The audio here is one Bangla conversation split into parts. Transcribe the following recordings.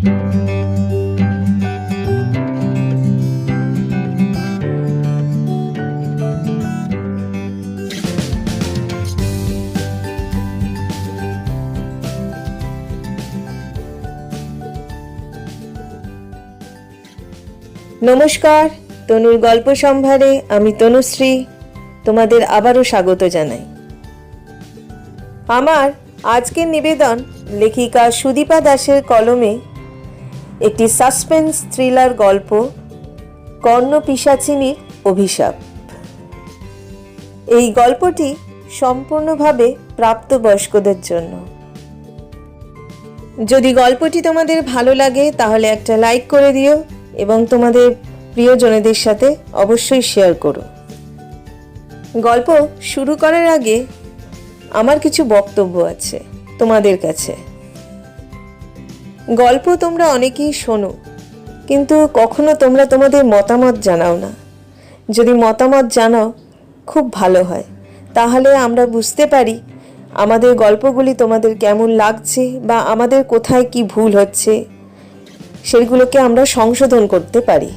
নমস্কার, তনুর গল্প সম্ভারে আমি তনুশ্রী তোমাদের আবারও স্বাগত জানাই। আমার আজকের নিবেদন লেখিকা সুদীপা দাসের কলমে একটি সাসপেন্স থ্রিলার গল্প, কর্ণপিশাচিনীর অভিশাপ। এই গল্পটি সম্পূর্ণভাবে প্রাপ্তবয়স্কদের জন্য। যদি গল্পটি তোমাদের ভালো লাগে তাহলে একটা লাইক করে দিও এবং তোমাদের প্রিয়জনদের সাথে অবশ্যই শেয়ার করো। গল্প শুরু করার আগে আমার কিছু বক্তব্য আছে তোমাদের কাছে। গল্প তোমরা অনেকেই শোনো, কিন্তু কখনো তোমরা তোমাদের মতামত জানাও না। যদি মতামত জানাও খুব ভালো হয়, তাহলে আমরা বুঝতে পারি আমাদের গল্পগুলি তোমাদের কেমন লাগছে বা আমাদের কোথায় কি ভুল হচ্ছে, সেগুলোকে আমরা সংশোধন করতে পারি।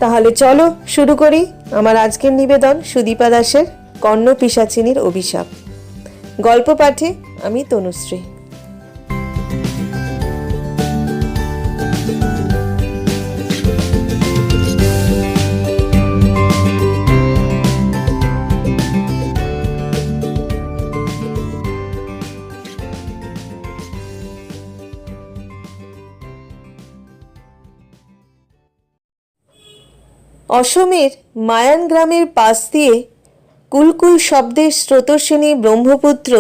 তাহলে চলো শুরু করি আমার আজকের নিবেদন সুদীপা দাসের কর্ণপিশাচিনীর অভিশাপ। গল্প পাঠে আমি তনুশ্রী। অসমের মায়ান গ্রামের পাশ দিয়ে কুলকুল শব্দের স্রোতস্বিনী ব্রহ্মপুত্র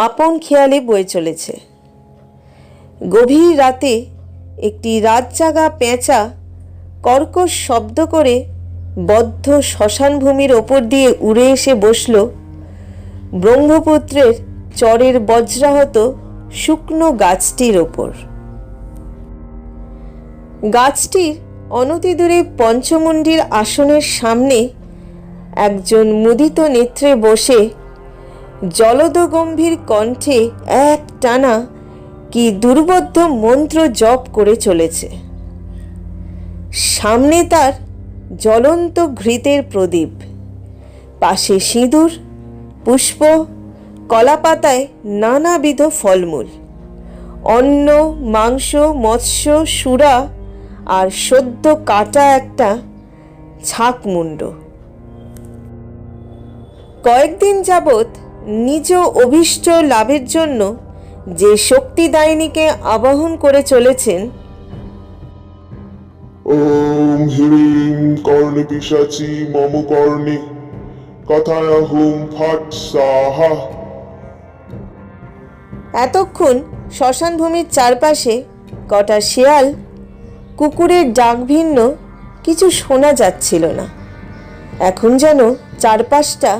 আপন খেয়ালে বয়ে চলেছে। গভীর রাতে একটি রাতজাগা পেঁচা কর্কশ শব্দ করে বদ্ধ শ্মশানভূমির ওপর দিয়ে উড়ে এসে বসল ব্রহ্মপুত্রের চরের বজ্রাহত শুকনো গাছটির ওপর। গাছটির অনতিদূরে পঞ্চমুণ্ডির আসনের সামনে একজন মুদিত নেত্রে বসে জলদগম্ভীর কণ্ঠে এক টানা কি দুর্বোধ্য মন্ত্র জপ করে চলেছে। সামনে তার জ্বলন্ত ঘৃতের প্রদীপ, পাশে সিঁদুর, পুষ্প, কলাপাতায় নানাবিধ ফলমূল, অন্ন, মাংস, মৎস্য, সুরা আর সদ্য কাটা একটা ছাকমুণ্ড। কয়েকদিন যাবৎ নিজ অভীষ্ট লাভের জন্য যে শক্তিদায়িনীকে আবাহন করে চলেছেন, ওম হ্রিং কর্ণপিশাচী মম কর্ণে কথায় হুম ফট সাহা। এতক্ষণ শ্মশানভূমির চারপাশে কটা শেয়াল, কুকুরের ডাক ভিন্ন কিছু শোনা যাচ্ছিল না। এখন যেন চারপাশটা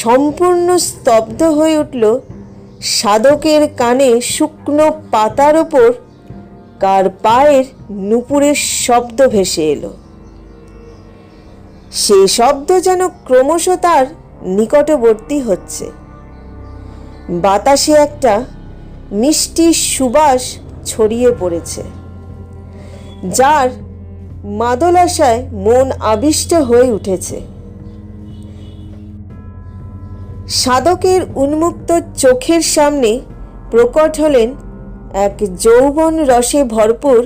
সম্পূর্ণ স্তব্ধ হয়ে উঠল। সাধকের কানে শুকনো পাতার ওপর কার পায়ের নুপুরের শব্দ ভেসে এলো। সে শব্দ যেন ক্রমশ তার নিকটবর্তী হচ্ছে। বাতাসে একটা মিষ্টি সুবাস ছড়িয়ে পড়েছে, যার মাদলাসায় মন আবিষ্ট হয়ে উঠেছে। সাধকের উন্মুক্ত চোখের সামনে প্রকট হলেন এক যৌবন রসে ভরপুর,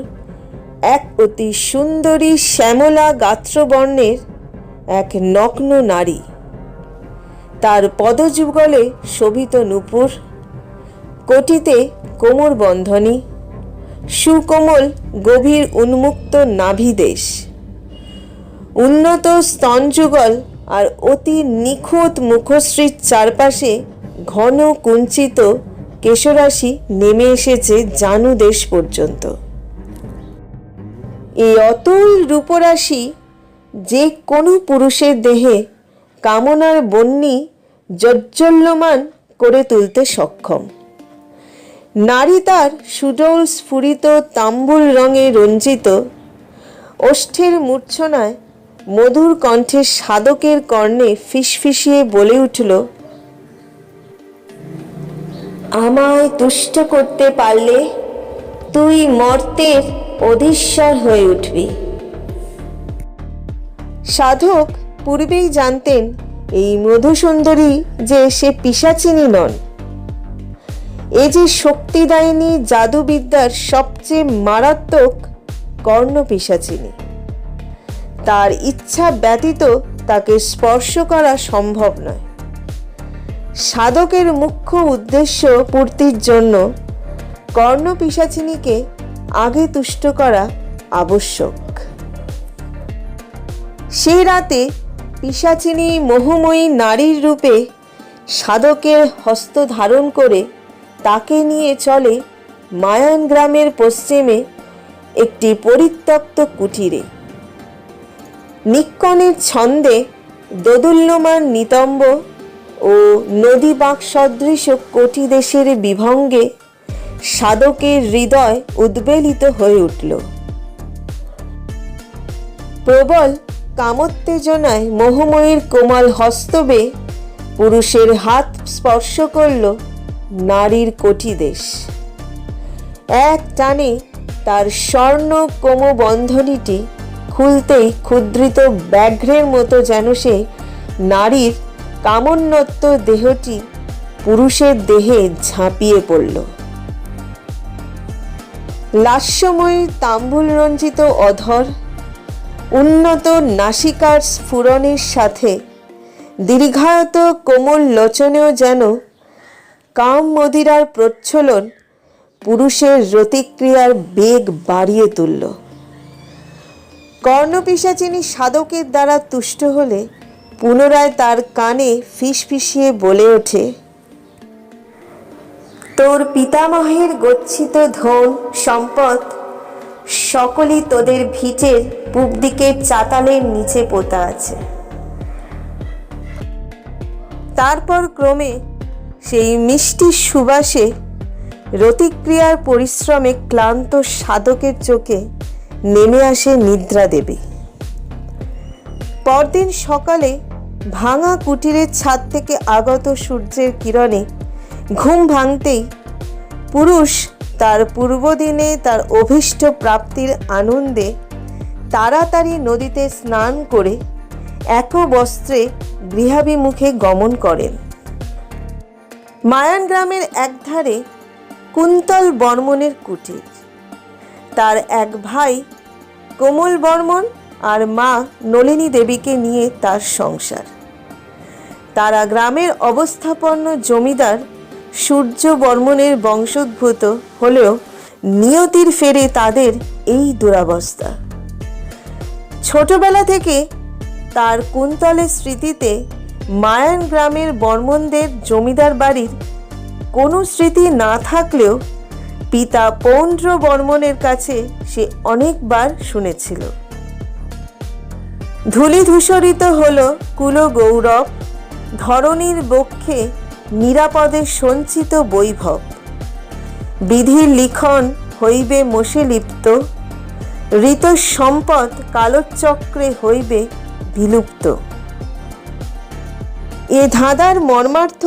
এক অতি সুন্দরী শ্যামলা গাত্রবর্ণের এক নগ্ন নারী। তার পদযুগলে শোভিত নূপুর, কটিতে কোমর বন্ধনী, সুকোমল গভীর উন্মুক্ত নাভিদেশ, উন্নত স্তনযুগল আর অতি নিখুঁত মুখশ্রীর চারপাশে ঘন কুঞ্চিত কেশরাশি নেমে এসেছে জানুদেশ পর্যন্ত। এই অতুল রূপরাশি যে কোনো পুরুষের দেহে কামনার বহ্নি জজ্জল্যমান করে তুলতে সক্ষম। নারী তার সুডৌল স্ফুরিত তাম্বুল রঙে রঞ্জিত ওষ্ঠের মূর্ছনায় মধুর কণ্ঠে সাধকের কর্ণে ফিসফিসিয়ে বলে উঠল, আমায় তুষ্ট করতে পারলে তুই মর্তের অধীশ্বর হয়ে উঠবি। সাধক পূর্বেই জানতেন এই মধুসুন্দরী যে সে পিশাচিনী নন, এ যে শক্তিদায়িনী জাদুবিদ্যার সবচেয়ে মারাত্মক কর্ণ পিশাচিনী। তার ইচ্ছা ব্যতীত তাকে স্পর্শ করা সম্ভব নয়। সাধকের মুখ্য উদ্দেশ্য পূর্তির জন্য কর্ণ পিশাচিনীকে আগে তুষ্ট করা আবশ্যক। সেই রাতে পিশাচিনী মোহময়ী নারীর রূপে সাধকের হস্ত ধারণ করে তাকে নিয়ে চলে মায়ান গ্রামের পশ্চিমে একটি পরিত্যক্ত কুটিরে। নিক্কণের ছন্দে দোদুল্যমান নিতম্ব ও নদী বাঁক সদৃশ কোটি দেশের বিভঙ্গে সাধকের হৃদয় উদ্বেলিত হয়ে উঠল। প্রবল কামোত্তেজনায় মোহময়ীর কোমল হস্তবে পুরুষের হাত স্পর্শ করল নারীর কোটিদেশ। এক টানে তার স্বর্ণ কোমবন্ধনীটি খুলতেই ক্ষুদ্রিত ব্যাঘ্রের মতো যেন সে নারীর কামোন্নত দেহটি পুরুষের দেহে ঝাঁপিয়ে পড়ল। লাস্যময়ী তাম্বুল রঞ্জিত অধর, উন্নত নাসিকার স্ফুরণের সাথে দীর্ঘায়ত কোমল লোচনেও যেন কাম মদিরার প্রচ্ছলন পুরুষের রতিক্রিয়ার বেগ বাড়িয়ে তুলল। কর্ণপিশাচিনী সাধকের দ্বারা তুষ্ট হলে পুনরায় তার কানে ফিসফিসিয়ে বলে ওঠে, তোর পিতামহের গচ্ছিত ধন সম্পদ সকলই তোদের ভিটের পূব দিকের চাতালের নিচে পোতা আছে। তারপর ক্রমে সেই মিষ্টি সুবাসে রতিক্রিয়ার পরিশ্রমে ক্লান্ত সাধকের চোখে নেমে আসে নিদ্রা দেবী। পরদিন সকালে ভাঙা কুটিরের ছাদ থেকে আগত সূর্যের কিরণে ঘুম ভাঙতেই পুরুষ তার পূর্বদিনে তার অভীষ্ট প্রাপ্তির আনন্দে তাড়াতাড়ি নদীতে স্নান করে এক বস্ত্রে গৃহাভিমুখে গমন করেন। মায়ান গ্রামের একধারে কুন্তল বর্মনের কুটির। তার এক ভাই কোমল বর্মন আর মা নলিনী দেবীকে নিয়ে তার সংসার। তারা গ্রামের অবস্থাপন্ন জমিদার সূর্য বর্মনের বংশোদ্ভূত হলেও নিয়তির ফেরে তাদের এই দুরাবস্থা। ছোটবেলা থেকে তার কুন্তলের স্মৃতিতে মায়ান গ্রামের বর্মনদের জমিদার বাড়ির কোনো স্মৃতি না থাকলেও পিতা পৌন্ড্র বর্মনের কাছে সে অনেকবার শুনেছিল। ধূলিধূসরিত হল কুল গৌরব, ধরণীর বক্ষে নিরাপদে সঞ্চিত বৈভব। বিধির লিখন হইবে মোষে লিপ্ত, ঋত সম্পদ কালচক্রে হইবে বিলুপ্ত। এ ধাঁধার মর্মার্থ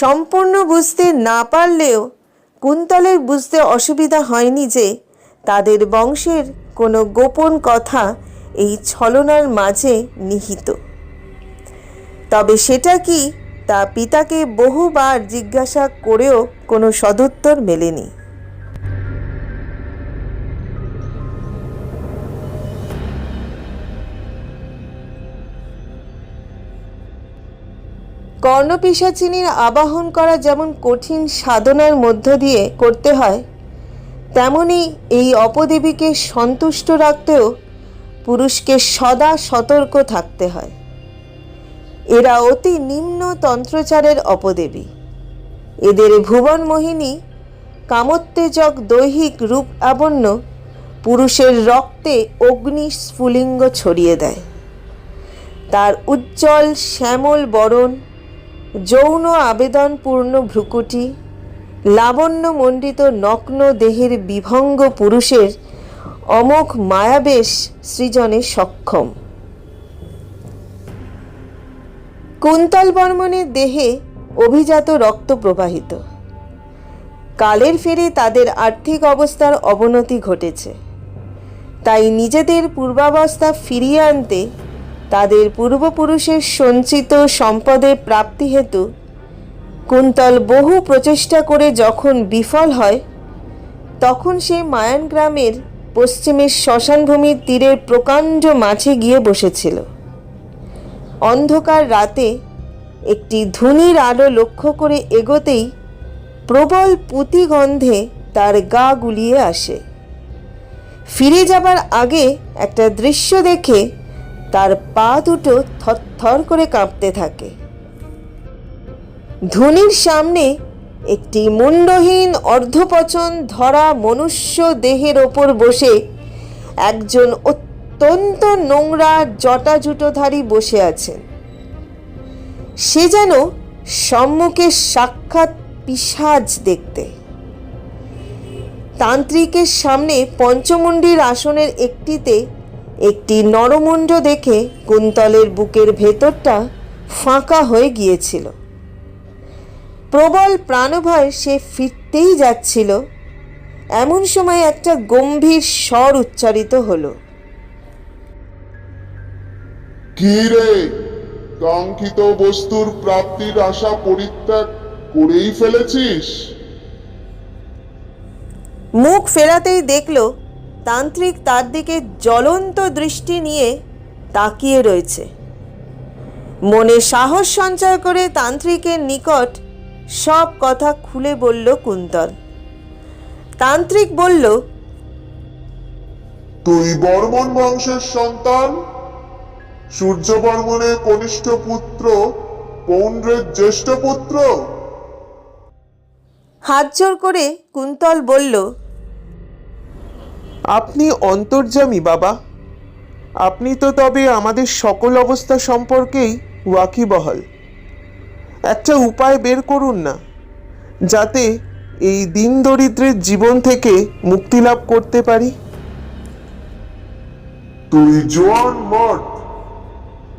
সম্পূর্ণ বুঝতে না পারলেও কুন্তলের বুঝতে অসুবিধা হয়নি যে তাদের বংশের কোনো গোপন কথা এই ছলনার মাঝে নিহিত। তবে সেটা কি তা পিতাকে বহুবার জিজ্ঞাসা করেও কোনো সদুত্তর মেলেনি। কর্ণপিশাচিনীর আবাহন করা যেমন কঠিন সাধনার মধ্য দিয়ে করতে হয়, তেমনি এই অপদেবীকে সন্তুষ্ট রাখতেও পুরুষকে সদা সতর্ক থাকতে হয়। এরা অতি নিম্ন তন্ত্রচারের অপদেবী। এদের ভুবন মোহিনী কামোত্তেজক দৈহিক রূপ লাবণ্য পুরুষের রক্তে অগ্নি স্ফুলিঙ্গ ছড়িয়ে দেয়। তার উজ্জ্বল শ্যামল বরণ, যৌন আবেদনপূর্ণ ভ্রুকুটি, লাবণ্যমণ্ডিত নগ্ন দেহের বিভঙ্গ পুরুষের অমোঘ মায়াবেশ সৃজনে সক্ষম। কুন্তল বর্মনের দেহে অভিজাত রক্ত প্রবাহিত। কালের ফেরে তাদের আর্থিক অবস্থার অবনতি ঘটেছে। তাই নিজেদের পূর্বাবস্থা ফিরিয়ে আনতে তাদের পূর্বপুরুষের সঞ্চিত সম্পদের প্রাপ্তি হেতু কুন্তল বহু প্রচেষ্টা করে যখন বিফল হয়, তখন সে মায়ান গ্রামের পশ্চিমের শ্মশানভূমির তীরের প্রকাণ্ড মাঠে গিয়ে বসেছিল। অন্ধকার রাতে একটি ধূনির আলো লক্ষ্য করে এগোতেই প্রবল পুঁতি গন্ধে তার গা গুলিয়ে আসে। ফিরে যাবার আগে একটা দৃশ্য দেখে তার পা দুটো থরথর করে কাঁপতে থাকে। ধূনির সামনে একটি মুন্ডহীন অর্ধপচন ধরা মনুষ্য দেহের ওপর বসে একজন অত্যন্ত নোংরা জটাজুটোধারী বসে আছেন। সে যেন সম্মুখে সাক্ষাৎ পিশাচ দেখতে। তান্ত্রিকের সামনে পঞ্চমুণ্ডির আসনের একটিতে একটি নরমুণ্ড দেখে কুন্তলের বুকের ভেতরটা ফাঁকা হয়ে গিয়েছিল। প্রবল প্রাণভয় সে ফিরতেই যাচ্ছিল, এমন সময় একটা গম্ভীর স্বর উচ্চারিত হলো। কি রে, কাঙ্ক্ষিত বস্তুর প্রাপ্তির আশা পরিত্যাগ করেই ফেলেছিস? মুখ ফেরাতেই দেখল তান্ত্রিক তার দিকে জ্বলন্ত দৃষ্টি নিয়ে তাকিয়ে রয়েছে। মনে সাহস সঞ্চয় করে তান্ত্রিকের নিকট সব কথা খুলে বলল কুন্তল। তান্ত্রিক বলল, তুই বর্মন বংশের সন্তান, সূর্য বর্মনের কনিষ্ঠ পুত্র, পৌণ্ড্রের জ্যেষ্ঠ পুত্র? হাত জোড় করে কুন্তল বলল, আপনি অন্তর্যামী বাবা। আপনি তো তবে আমাদের সকল অবস্থা সম্পর্কেই ওয়াকিবহাল। একটা উপায় বের করুন না, যাতে এই দিন দরিদ্রের জীবন থেকে মুক্তি লাভ করতে পারি। তুই জোয়ান মর্দ,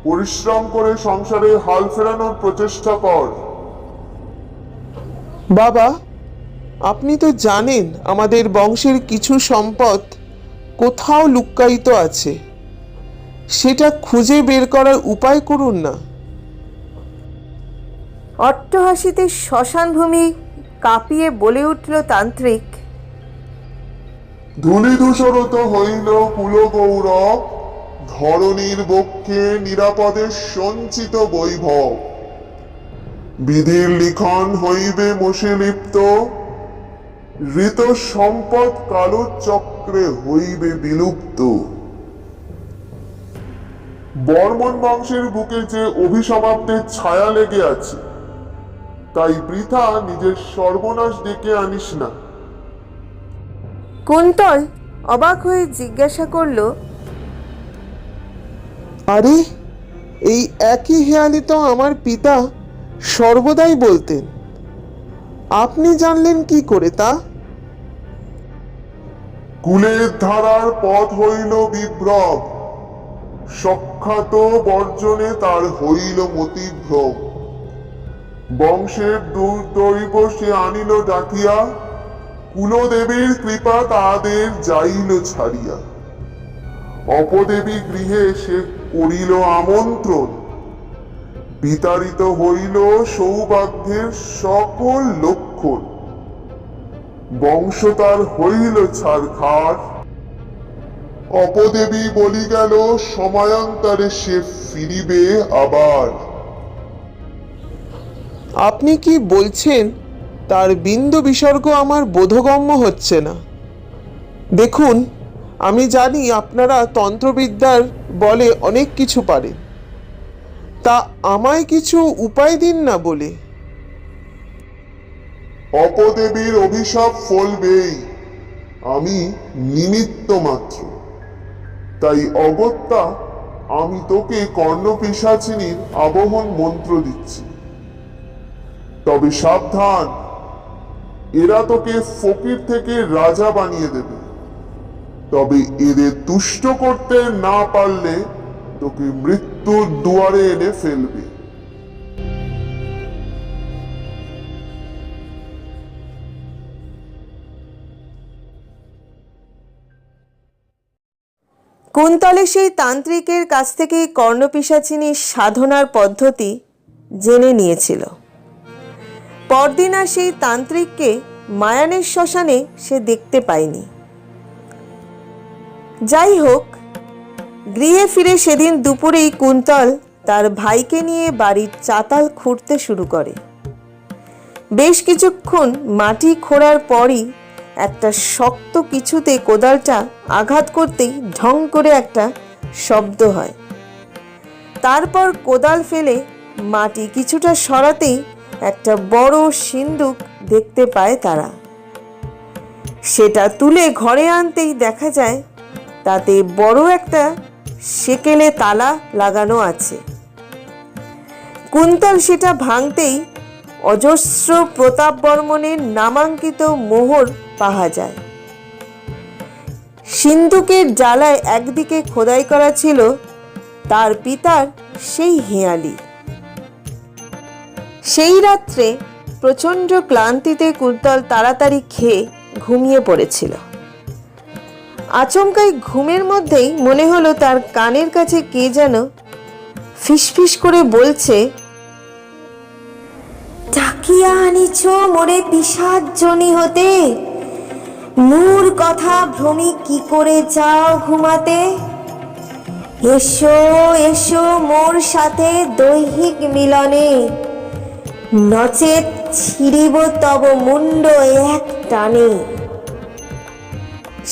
পরিশ্রম করে সংসারে হাল ফেরানোর প্রচেষ্টা কর। বাবা, আপনি তো জানেন আমাদের বংশের কিছু সম্পদ কোথাও লুক্কায়িত আছে। সেটা খুঁজে বের করার উপায় করুন না। অট্টহাসিতে শ্মশানভূমি কাঁপিয়ে বলে উঠল তান্ত্রিক, ধূলিধূসরত হইল কুলগৌরব, ধরণীর বক্ষে নিরাপদে সঞ্চিত বৈভব। বিধির লিখন হইবে মোষে লিপ্ত, ঋত সম্পদ কালচক্রে হইবে বিলুপ্ত। বর্মন বংশের বুকে যে অভিসমাপ্তের ছায়া লেগে আছে, তাই বৃথা নিজের সর্বনাশ ডেকে আনিস না। কুন্তল অবাক হয়ে জিজ্ঞাসা করল, আরে, এই একই হেয়ালি তো আমার পিতা সর্বদাই বলতেন। আপনি জানলেন কি করে তা? কুলের ধারার পথ হইল বিভ্রম, সখ্যাত বর্জনে তার হইল মতিভ্রম। বংশের দুর্দৈব সে আনিল ডাকিয়া, কুলদেবীর কৃপা তাদের যাইল ছাড়িয়া। অপদেবী গৃহে সে করিল আমন্ত্রণ, বিতাড়িত হইল সৌভাগ্যের সকল লক্ষণ। বংশ তার হইল ছারখার, অপদেবী বলি গেল সময়ান্তরে সে ফিরিবে আবার। আপনি কি বলছেন তার বিন্দু বিসর্গ আমার বোধগম্য হচ্ছে না। দেখুন, আমি জানি আপনারা তন্ত্রবিদ্যার বলে অনেক কিছু পারেন, তা আমায় কিছু উপায় দিন না বলে। অপদেবীর অভিশাপ ফলবেই, আমি নিমিত্ত মাত্র। তাই অগত্যা আমি তোকে কর্ণপিশাচিনীর আবহন মন্ত্র দিচ্ছি। তবে সাবধান, এরা তোকে ফকির থেকে রাজা বানিয়ে দেবে। তবে এদের তুষ্ট করতে না পারলে তোকে মৃত্যুর দুয়ারে এনে ফেলবে। কুন্তলে সেই তান্ত্রিকের কাছ থেকে কর্ণপিশাচিনীর সাধনার পদ্ধতি জেনে নিয়েছিল। পরদিন আর সেই তান্ত্রিককে মায়ানের শ্মশানে সে দেখতে পায়নি। যাই হোক, গৃহে ফিরে সেদিন দুপুরেই কুন্তল তার ভাইকে নিয়ে বাড়ির চাতাল খুঁড়তে শুরু করে। বেশ কিছুক্ষণ মাটি খোঁড়ার পরই একটা শক্ত কিছুতে কোদালটা আঘাত করতেই ঢং করে একটা শব্দ হয়। তারপর কোদাল ফেলে মাটি কিছুটা সরাতেই একটা বড় সিন্দুক দেখতে পায় তারা। সেটা তুলে ঘরে আনতেই দেখা যায় তাতে বড় একটা সেকেলে তালা লাগানো আছে। কুন্তল সেটা ভাঙতেই অজস্র প্রতাপ বর্মনের নামাঙ্কিত মোহর পাওয়া যায়। সিন্ধুকের জ্বালায় একদিকে খোদাই করা ছিল তার পিতার সেই হেঁয়ালি। সেই রাত্রে প্রচণ্ড ক্লান্তিতে কুন্তল তাড়াতাড়ি খেয়ে ঘুমিয়ে পড়েছিল। আচমকাই ঘুমের মধ্যেই মনে হলো তার কানের কাছে কে যেন ফিসফিস করে বলছে, ডাকিয়া আনিছ মোরে পিশাচ জনি হতে, নূর কথা ভ্রমি কি করে যাও ঘুমাতে, এসো এসো মোর সাথে দৈহিক মিলনে, নচেত ছিড়িব তব মুন্ড এক টানে।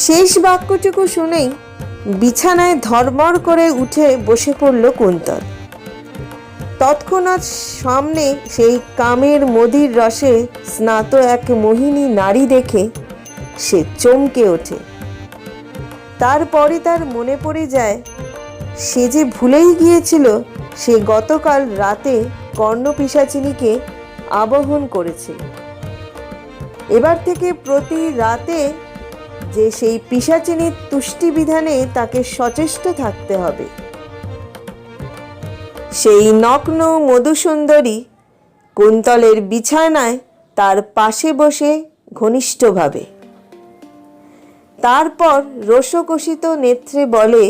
শেষ বাক্যটুকু শুনেই বিছানায় ধর্মর করে উঠে বসে পড়ল কুন্তল। তৎক্ষণাৎ সামনে সেই কামের মদির রসে স্নাত এক মোহিনী নারী দেখে সে চমকে ওঠে। তারপরে তার মনে পড়ে যায় সে যে ভুলেই গিয়েছিল সে গতকাল রাতে কর্ণপিশাচিনীকে আবাহন করেছিল। এবার থেকে প্রতি রাতে যে সেই পিশাচিনীর তুষ্টি বিধানে তাকে সচেষ্ট থাকতে হবে। সেই নগ্ন মধুসুন্দরী কুন্তলের বিছানায় তার পাশে বসে ঘনিষ্ঠভাবে। তারপর রোষকষিত নেত্রে বলে,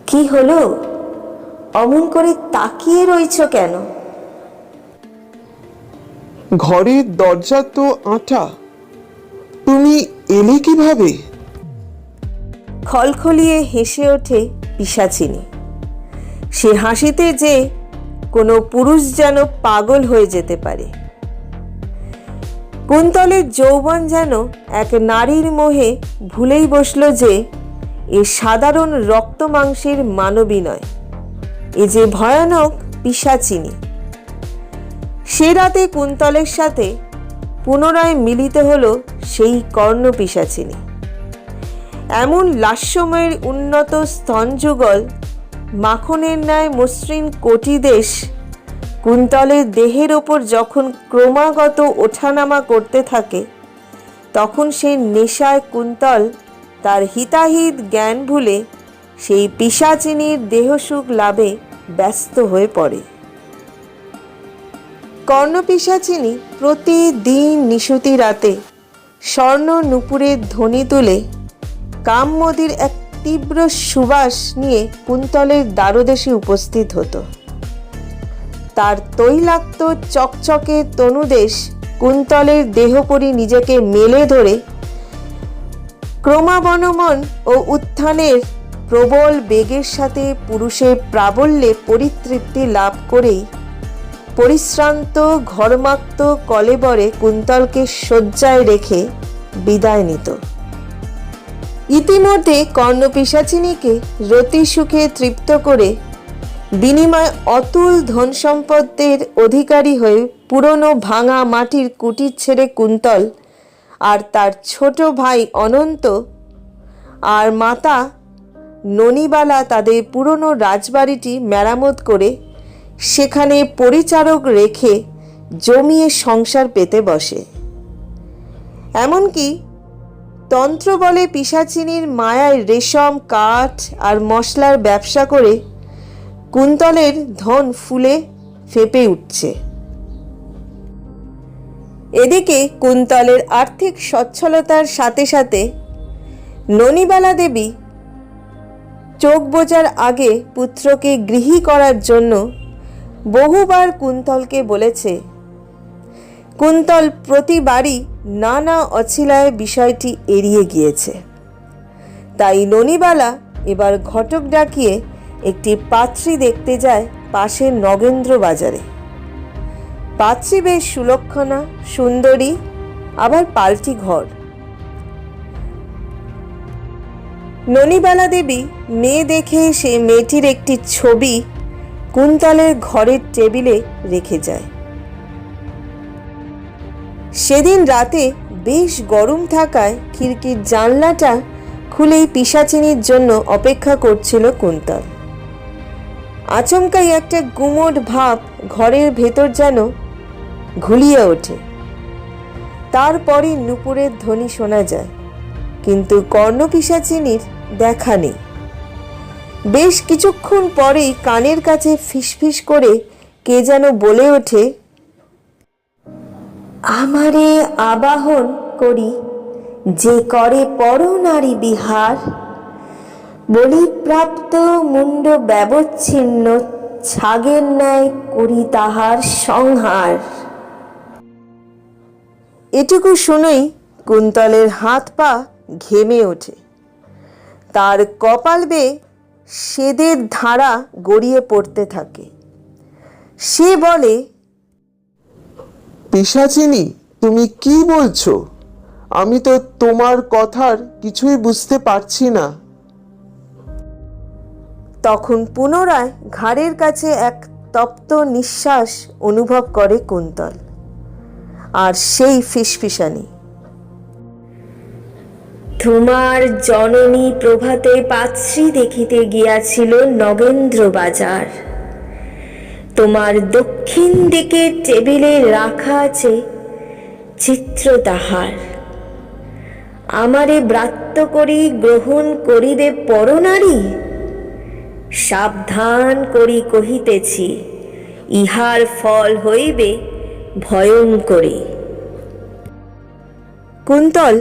কি হলো, অমন করে তাকিয়ে রইছ কেন? ঘরের দরজা তো আঁটা, তুমি এলে কিভাবে? খলখলিয়ে হেসে ওঠে পিশাচিনী। সে হাসিতে যে কোনো পুরুষ যেন পাগল হয়ে যেতে পারে। কুন্তলের যৌবন যেন এক নারীর মোহে ভুলেই বসল যে এ সাধারণ রক্ত মাংসের মানবী নয়, এ যে ভয়ানক পিশাচিনী। সে রাতে কুন্তলের সাথে পুনরায় মিলিত হলো সেই কর্ণপিশাচিনী। এমন লাস্যময়ের উন্নত স্তনযুগল, মাখনের ন্যায় মসৃণ কটিদেশ কুন্তলের দেহের ওপর যখন ক্রমাগত ওঠানামা করতে থাকে, তখন সেই নেশায় কুন্তল তার হিতাহিত জ্ঞান ভুলে সেই পিশাচিনীর দেহসুখ লাভে ব্যস্ত হয়ে পড়ে। কর্ণপিশাচিনী প্রতিদিন নিশুতি রাতে স্বর্ণ নূপুরের ধ্বনি তুলে কামমদির এক তীব্র সুবাস নিয়ে কুন্তলের দ্বারদেশে উপস্থিত হতো। তার তৈলাক্ত চকচকে তনুদেশ কুন্তলের দেহপরি নিজেকে মেলে ধরে ক্রমাবনমন ও উত্থানের প্রবল বেগের সাথে পুরুষের প্রাবল্যে পরিতৃপ্তি লাভ করেই পরিশ্রান্ত ঘর্মাক্ত কলেবরে কুন্তলকে শয্যায় রেখে বিদায় নিত। ইতিমধ্যে কর্ণপিশাচিনীকে রতি সুখে তৃপ্ত করে বিনিময় অতুল ধন সম্পদের অধিকারী হয়ে পুরনো ভাঙা মাটির কুটির ছেড়ে কুন্তল আর তার ছোট ভাই অনন্ত আর মাতা ননিবালা তাদের পুরনো রাজবাড়িটি মেরামত করে সেখানে পরিচারক রেখে জমিয়ে সংসার পেতে বসে। এমনকি তন্ত্র বলে পিশাচিনীর মায়ায় রেশম, কাঠ আর মশলার ব্যবসা করে কুন্তলের ধন ফুলে ফেঁপে উঠছে। এদিকে কুন্তলের আর্থিক সচ্ছলতার সাথে সাথে ননিবালা দেবী চোখ বোঝার আগে পুত্রকে গৃহী করার জন্য বহুবার কুন্তলকে বলেছে। কুন্তল প্রতিবারই নানা অছিলায় বিষয়টি এড়িয়ে গিয়েছে। তাই ননিবালা এবার ঘটক ডাকিয়ে একটি পাত্রী দেখতে যায় পাশের নগেন্দ্র বাজারে। পাত্রী বেশ সুলক্ষণা, সুন্দরী, আবার পাল্টি ঘর। ননিবালা দেবী মেয়ে দেখে সে মেয়েটির একটি ছবি কুন্তলের ঘরের টেবিলে রেখে যায়। সেদিন রাতে বেশ গরম থাকায় খিড়কির জানলাটা খুলেই পিশাচিনীর জন্য অপেক্ষা করছিল কুন্তল। আচমকাই একটা গুমোট ভাব ঘরের ভেতর যেন ঘুলিয়ে ওঠে। তারপরে নূপুরের ধ্বনি শোনা যায়, কিন্তু কর্ণপিশাচিনীর দেখা নেই। বেশ কিছুক্ষণ পরেই কানের কাছে ফিসফিস করে কে যেন বলে ওঠে, আমারে আবাহন করি যে করে পর নারী বিহার, বলিপ্রাপ্ত মুন্ড ব্যবচ্ছিন্ন ছাগের ন্যায় করি তাহার সংহার। এটুকু শুনেই কুন্তলের হাত পা ঘেমে ওঠে। তার কপাল বেয়ে সেদের ধারা গড়িয়ে পড়তে থাকে। সে বলে, পিশাচিনী, তুমি কি বলছো? আমি তো তোমার কথার কিছুই বুঝতে পারছি না। তখন পুনরায় ঘাড়ের কাছে এক তপ্ত নিঃশ্বাস অনুভব করে কুন্তল, আর সেই ফিসফিসানি, তোমার জননী প্রভাতে পাত্রী দেখিতে গিয়াছিল নগেন্দ্র বাজার। তোমার দক্ষিণ দিকে টেবিলে রাখা আছে চিত্র তাহার। আমারে ব্রাত্য করি গ্রহণ করিবে পরনারী, সাবধান করি কহিতেছি ইহার ফল হইবে ভয়ঙ্করী। কুন্তল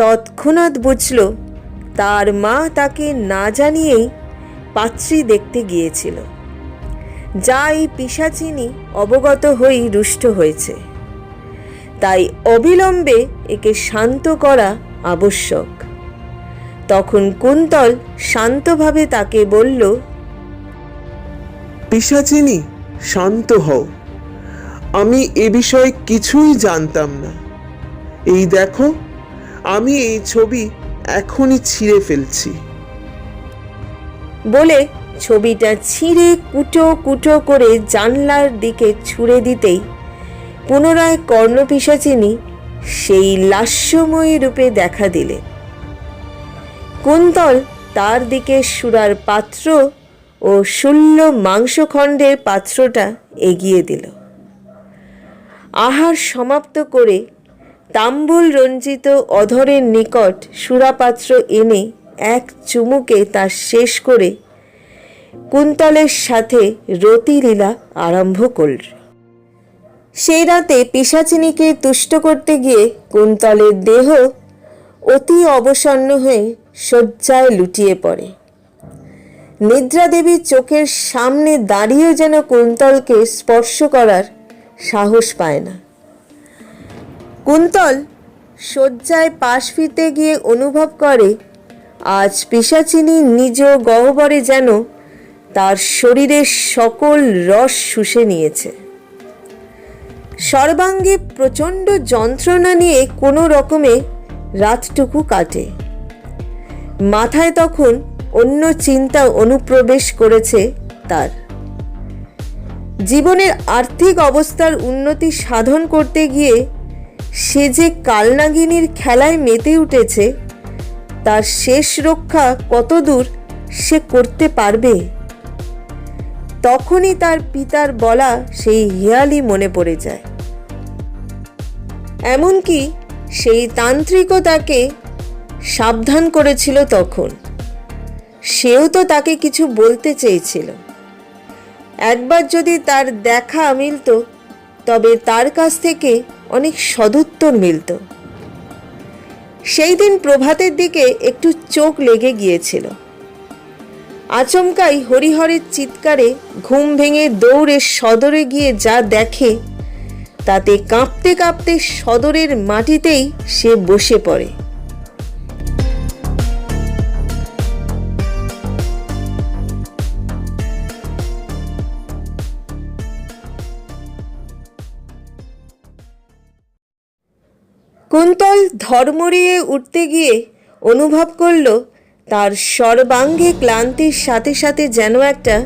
তৎক্ষণাৎ বুঝল তার মা তাকে না জানিয়েই পাত্রী দেখতে গিয়েছিল, যা এই পিশাচিনী অবগত হয়েই রুষ্ট হয়েছে। তাই অবিলম্বে একে শান্ত করা আবশ্যক। তখন কুন্তল শান্তভাবে তাকে বলল, পিশাচিনী, শান্ত হও। আমি এ বিষয়ে কিছুই জানতাম না। এই দেখো, আমি এই ছবি এখনই ছিঁড়ে ফেলছি। বলে ছবিটা ছিঁড়ে কুটো কুটো করে জানলার দিকে ছুঁড়ে দিতেই পুনরায় কর্ণপিশাচিনী সেই লাস্যময়ী রূপে দেখা দিলে। কুন্তল তার দিকে সুরার পাত্র ও শূন্য মাংসখণ্ডের পাত্রটা এগিয়ে দিল। আহার সমাপ্ত করে তাম্বুল রঞ্জিত অধরের নিকট সুরাপাত্র এনে এক চুমুকে তা শেষ করে কুন্তলের সাথে রতিলীলা আরম্ভ করল। সেই রাতে পিশাচিনীকে তুষ্ট করতে গিয়ে কুন্তলের দেহ অতি অবসন্ন হয়ে শয্যায় লুটিয়ে পড়ে। নিদ্রা দেবীর চোখের সামনে দাঁড়িয়েও যেন কুন্তলকে স্পর্শ করার সাহস পায় না। কুন্তল শয্যায় পাশ ফিরতে গিয়ে অনুভব করে আজ পিশাচিনী নিজ গহ্বরে যেন তার শরীরের সকল রস শুষে নিয়েছে। সর্বাঙ্গে প্রচণ্ড যন্ত্রণা নিয়ে কোনো রকমে রাতটুকু কাটে। মাথায় তখন অন্য চিন্তা অনুপ্রবেশ করেছে তার। জীবনের আর্থিক অবস্থার উন্নতি সাধন করতে গিয়ে সে যে কালনাগিনীর খেলায় মেতে উঠেছে, তার শেষ রক্ষা কতদূর সে করতে পারবে। তখনই তার পিতার বলা সেই হেয়ালি মনে পড়ে যায়। এমনকি সেই তান্ত্রিকও তাকে সাবধান করেছিল তখন। সেও তো তাকে কিছু বলতে চেয়েছিল। একবার যদি তার দেখা মিলত, তবে তার কাছ থেকে অনেক সদুত্তর মিলত। সেই দিন প্রভাতের দিকে একটু চোখ লেগে গিয়েছিল। আচমকাই হরিহরের চিৎকারে ঘুম ভেঙে দৌড়ে সদরে গিয়ে যা দেখে তাতে কাঁপতে কাঁপতে সদরের মাটিতেই সে বসে পড়ে। কুন্তল ধর্মরিয়ে উঠতে গিয়ে অনুভব করল তার সর্বাঙ্গে ক্লান্তির সাথে সাথে যেন একটা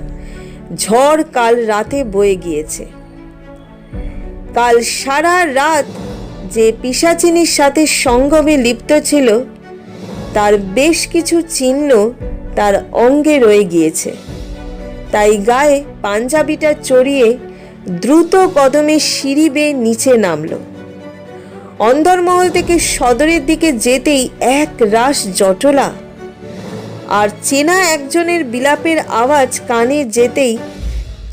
ঝড় কাল রাতে বয়ে গিয়েছে। কাল সারা রাত যে পিশাচিনীর সাথে সঙ্গমে লিপ্ত ছিল তার বেশ কিছু চিহ্ন তার অঙ্গে রয়ে গিয়েছে। তাই গায়ে পাঞ্জাবিটা চড়িয়ে দ্রুত কদমে সিঁড়ি বেয়ে নিচে নামল। অন্দরমহল থেকে সদরের দিকে যেতেই এক রাশ জটলা আর চেনা একজনের বিলাপের আওয়াজ কানে যেতেই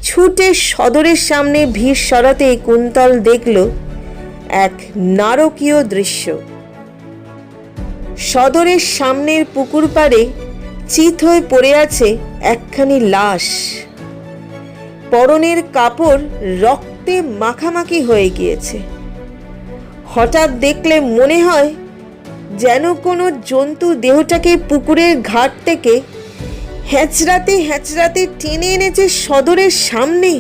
ছুটে সদরের সামনে ভিড় সরাতেই কুন্তল দেখল এক নারকীয় দৃশ্য। সদরের সামনের পুকুর পাড়ে চিত হয়ে পড়ে আছে একখানি লাশ। পরনের কাপড় রক্তে মাখামাখি হয়ে গিয়েছে। হঠাৎ দেখলে মনে হয় যেন কোনো জন্তু দেহটাকে পুকুরের ঘাট থেকে হেঁচড়াতে হেঁচড়াতে টেনে এনেছে সদরের সামনে।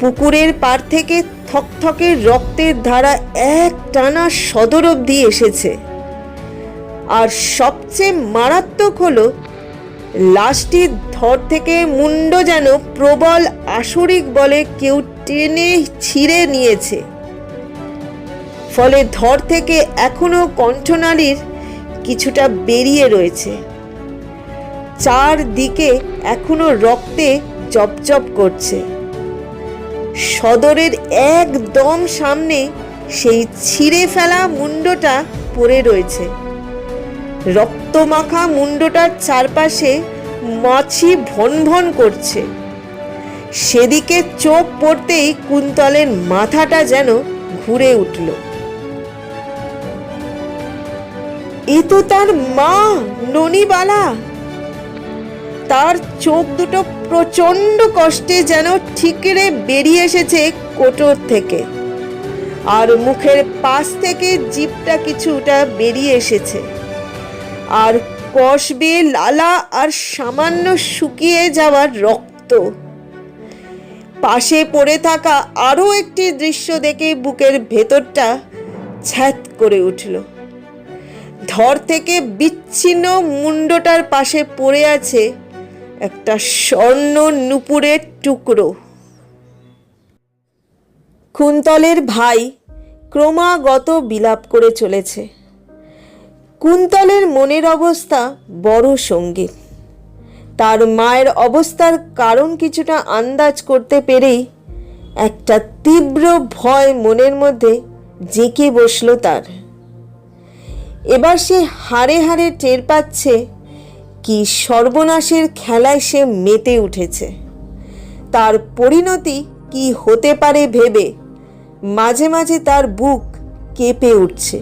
পুকুরের পাড় থেকে থকথকে রক্তের ধারা এক টানা সদর অবধি এসেছে। আর সবচেয়ে মারাত্মক হলো লাশটির ধর থেকে মুন্ড যেন প্রবল আসরিক বলে কেউ টেনে ছিঁড়ে নিয়েছে। ফলে ধর থেকে এখনো কণ্ঠনালীর কিছুটা বেরিয়ে রয়েছে। চারদিকে এখনো রক্তে জপজপ করছে। সদরের একদম সামনে সেই ছিঁড়ে ফেলা মুন্ডটা পড়ে রয়েছে। রক্তমাখা মুন্ডটার চারপাশে মাছি ভন ভন করছে। সেদিকে চোখ পড়তেই কুন্তলের মাথাটা যেন ঘুরে উঠল। এ তো তার মা ননিবালা। তার চোখ দুটো প্রচন্ড কষ্টে যেন ঠিকরে বেরিয়ে এসেছে কোটর থেকে, আর মুখের পাশ থেকে জিভটা কিছুটা বেরিয়ে এসেছে। আর কষ বেয়ে লালা আর সামান্য শুকিয়ে যাওয়ার রক্ত। পাশে পড়ে থাকা আরো একটি দৃশ্য দেখে বুকের ভেতরটা ছ্যাঁত করে উঠল। ধর থেকে বিচ্ছিন্ন মুন্ডটার পাশে পড়ে আছে একটা স্বর্ণ নূপুরের টুকরো। কুন্তলের ভাই ক্রমাগত বিলাপ করে চলেছে। কুন্তলের মনের অবস্থা বড় সঙ্গীন। তার মায়ের অবস্থার কারণ কিছুটা আন্দাজ করতে পেরেই একটা তীব্র ভয় মনের মধ্যে জেঁকে বসল তার। এবার সে হাড়ে হাড়ে টের পাচ্ছে কি সর্বনাশের খেলায় সে মেতে উঠেছে। তার পরিণতি কি হতে পারে ভেবে মাঝে মাঝে তার বুক কেঁপে উঠছে।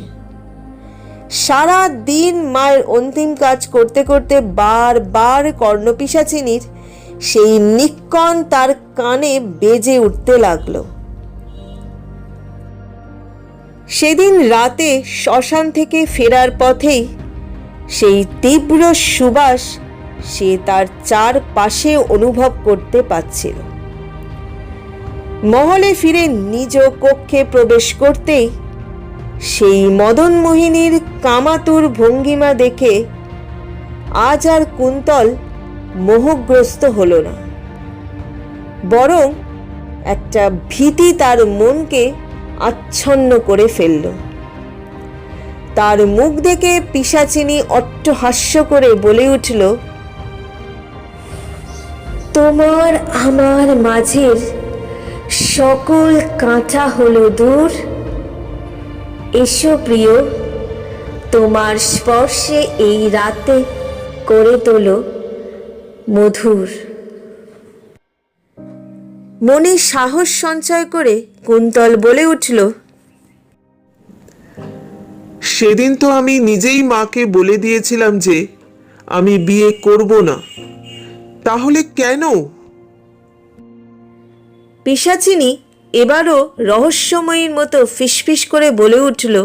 সারা দিন মায়ের অন্তিম কাজ করতে করতে বারবার কর্ণপিশাচিনীর সেই নিক্কণ তার কানে বেজে উঠতে লাগলো। সেদিন রাতে শ্মশান থেকে ফেরার পথেই সেই তীব্র সুবাস সে তার চারপাশে অনুভব করতে পারছিল। মহলে ফিরে নিজ কক্ষে প্রবেশ করতেই সেই মদনমোহিনীর কামাতুর ভঙ্গিমা দেখে আজ আর কুন্তল মোহগ্রস্ত হলো না, বরং একটা ভীতি তার মনকে আচ্ছন্ন করে ফেলল। তার মুখ দেখে পিশাচিনী অট্টহাস্য করে বলে উঠল, তোমার আমার মাঝের সকল কাঁটা হলো দূর। এসো প্রিয়, তোমার স্পর্শে এই রাতে করে তোলো মধুর। মনে সাহস সঞ্চয় করে কুন্তল বলে উঠল, সেদিন তো আমি নিজেই মাকে বলে দিয়েছিলাম যে আমি বিয়ে করব না। তাহলে কেন? পিশাচিনী এবারও রহস্যময়ীর মতো ফিসফিস করে বলে উঠল,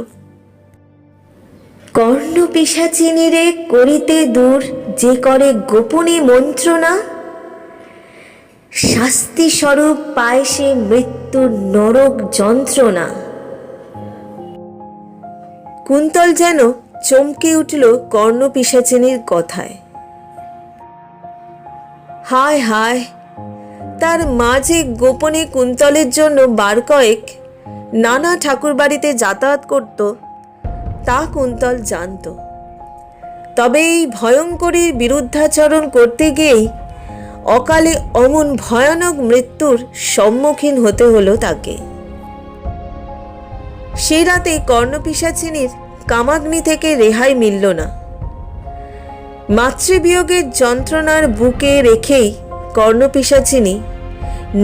কর্ণ পিশাচিনীরে করিতে দূর যে করে গোপনে মন্ত্রণা, শাস্তি স্বরূপ পায় সে মৃত্যুর নরক যন্ত্রণা। কুন্তল যেন চমকে উঠল কর্ণ পিশাচিনীর কথায়। হায় হায়, তার মা যে গোপনে কুন্তলের জন্য বার কয়েক নানা ঠাকুর বাড়িতে যাতায়াত করত তা কুন্তল জানত। তবে এই ভয়ঙ্করীর বিরুদ্ধাচরণ করতে গিয়েই অকালে অমন ভয়ানক মৃত্যুর সম্মুখীন হতে হলো তাকে। সেই রাতে কর্ণপিশাচিনীর কামাগ্নি থেকে রেহাই মিলল না। মাতৃবিয়োগের যন্ত্রণার বুকে রেখেই কর্ণপিশাচিনী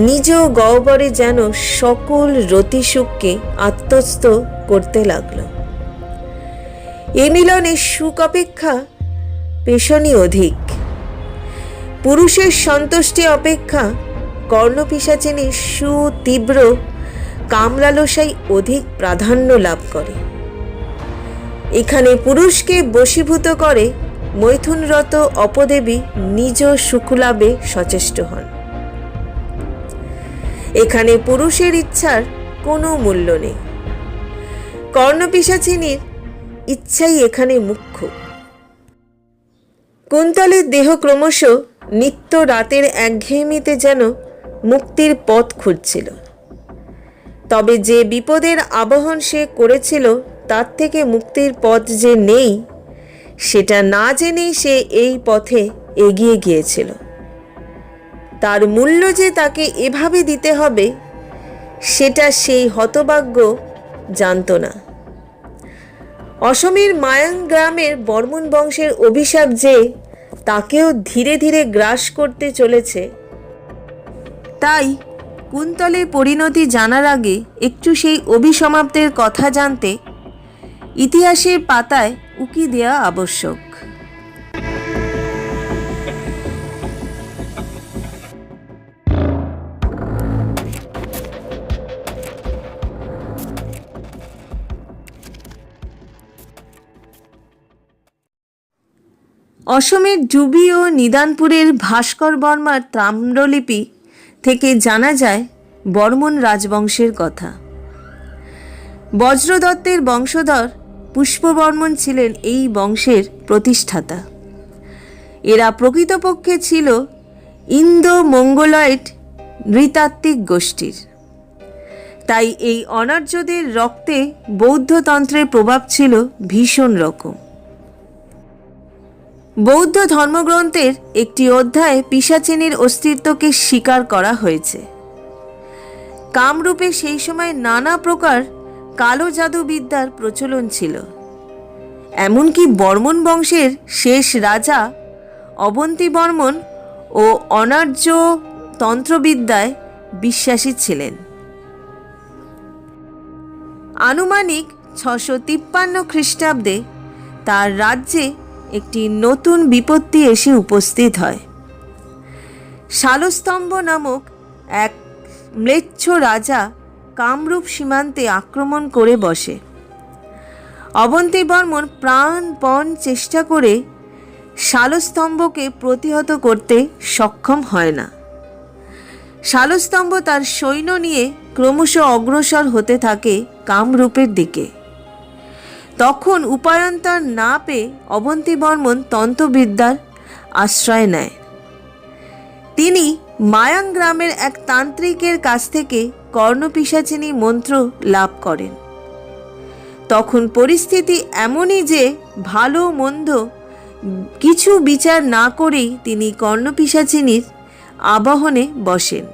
নিজ গহ্বরে যেন সকল রতিসুখকে আত্মস্থ করতে লাগল। এ মিলনে সুখ অপেক্ষা পেশনি অধিক। পুরুষের সন্তুষ্টি অপেক্ষা কর্ণপিশাচিনীর সুতীব্র কামলালসাই অধিক প্রাধান্য লাভ করে। এখানে পুরুষকে বশীভূত করে মৈথুনরত অপদেবী নিজ সুখলাভে সচেষ্ট হন। এখানে পুরুষের ইচ্ছার কোনো মূল্য নেই। কর্ণপিশাচিনীর ইচ্ছাই এখানে মুখ্য। কুন্তলের দেহ ক্রমশ নিত্য রাতের একঘেয়েমিতে যেন মুক্তির পথ খুঁজছিল। তবে যে বিপদের আবাহন সে করেছিল তার থেকে মুক্তির পথ যে নেই সেটা না জেনেই সে এই পথে এগিয়ে গিয়েছিল। তার মূল্য যে তাকে এভাবে দিতে হবে সেটা সেই হতভাগ্য জানত না। অসমের মায়াং গ্রামের বর্মন বংশের অভিশাপ যে তাকেও ধীরে ধীরে গ্রাস করতে চলেছে, তাই কুন্তলের পরিণতি জানার আগে একটু সেই অভিসমাপ্তের কথা জানতে ইতিহাসের পাতায় উকি দেওয়া আবশ্যক। অসমের ডুবি ও নিদানপুরের ভাস্কর বর্মার তাম্রলিপি থেকে জানা যায় বর্মন রাজবংশের কথা। বজ্রদত্তের বংশধর পুষ্পবর্মন ছিলেন এই বংশের প্রতিষ্ঠাতা। এরা প্রকৃতপক্ষে ছিল ইন্দো মঙ্গোলয়েড নৃতাত্ত্বিক গোষ্ঠীর। তাই এই অনার্যদের রক্তে বৌদ্ধতন্ত্রের প্রভাব ছিল ভীষণ রকম। বৌদ্ধ ধর্মগ্রন্থের একটি অধ্যায়ে পিশাচিনীর অস্তিত্বকে স্বীকার করা হয়েছে। কামরূপে সেই সময় নানা প্রকার কালো জাদুবিদ্যার প্রচলন ছিল। এমনকি বর্মন বংশের শেষ রাজা অবন্তী বর্মন ও অনার্য তন্ত্রবিদ্যায় বিশ্বাসী ছিলেন। আনুমানিক 653 খ্রিস্টাব্দে তার রাজ্যে একটি নতুন বিপত্তি এসে উপস্থিত হয়। শালস্তম্ভ নামক এক ম্লেচ্ছ রাজা কামরূপ সীমান্তে আক্রমণ করে বসে। অবন্তী বর্মন প্রাণপণ চেষ্টা করে শালস্তম্ভকে প্রতিহত করতে সক্ষম হয় না। শালস্তম্ভ তার সৈন্য নিয়ে ক্রমশ অগ্রসর হতে থাকে কামরূপের দিকে। তখন উপায়ন্তর না পেয়ে অবন্তী বর্মন তন্ত্রবিদ্যার আশ্রয় নেয়। তিনি মায়াং গ্রামের এক তান্ত্রিকের কাছ থেকে কর্ণপিশাচিনী মন্ত্র লাভ করেন। তখন পরিস্থিতি এমনই যে ভালো মন্দ কিছু বিচার না করেই তিনি কর্ণপিশাচিনীর আবাহনে বসেন।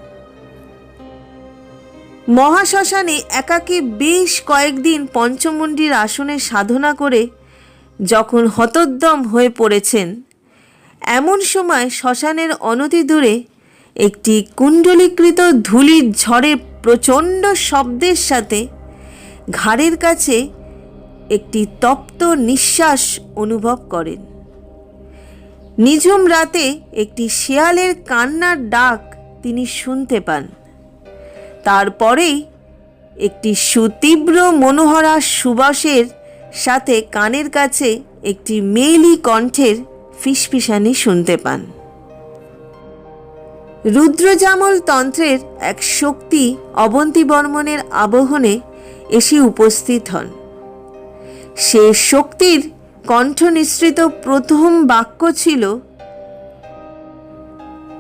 মহাশ্মশানে একাকী বেশ কয়েকদিন পঞ্চমুণ্ডির আসনে সাধনা করে যখন হতোদ্যম হয়ে পড়েছেন, এমন সময় শ্মশানের অনতি দূরে একটি কুণ্ডলীকৃত ধূলির ঝড়ে প্রচণ্ড শব্দের সাথে ঘাড়ের কাছে একটি তপ্ত নিঃশ্বাস অনুভব করেন। নিঝুম রাতে একটি শেয়ালের কান্নার ডাক তিনি শুনতে পান। তারপরেই একটি সুতীব্র মনোহরা সুবাসের সাথে কানের কাছে একটি মেয়েলি কণ্ঠের ফিসফিসানি শুনতে পান। রুদ্রজামল তন্ত্রের এক শক্তি অবন্তী বর্মনের আবাহনে এসে উপস্থিত হন। সে শক্তির কণ্ঠ নিঃসৃত প্রথম বাক্য ছিল,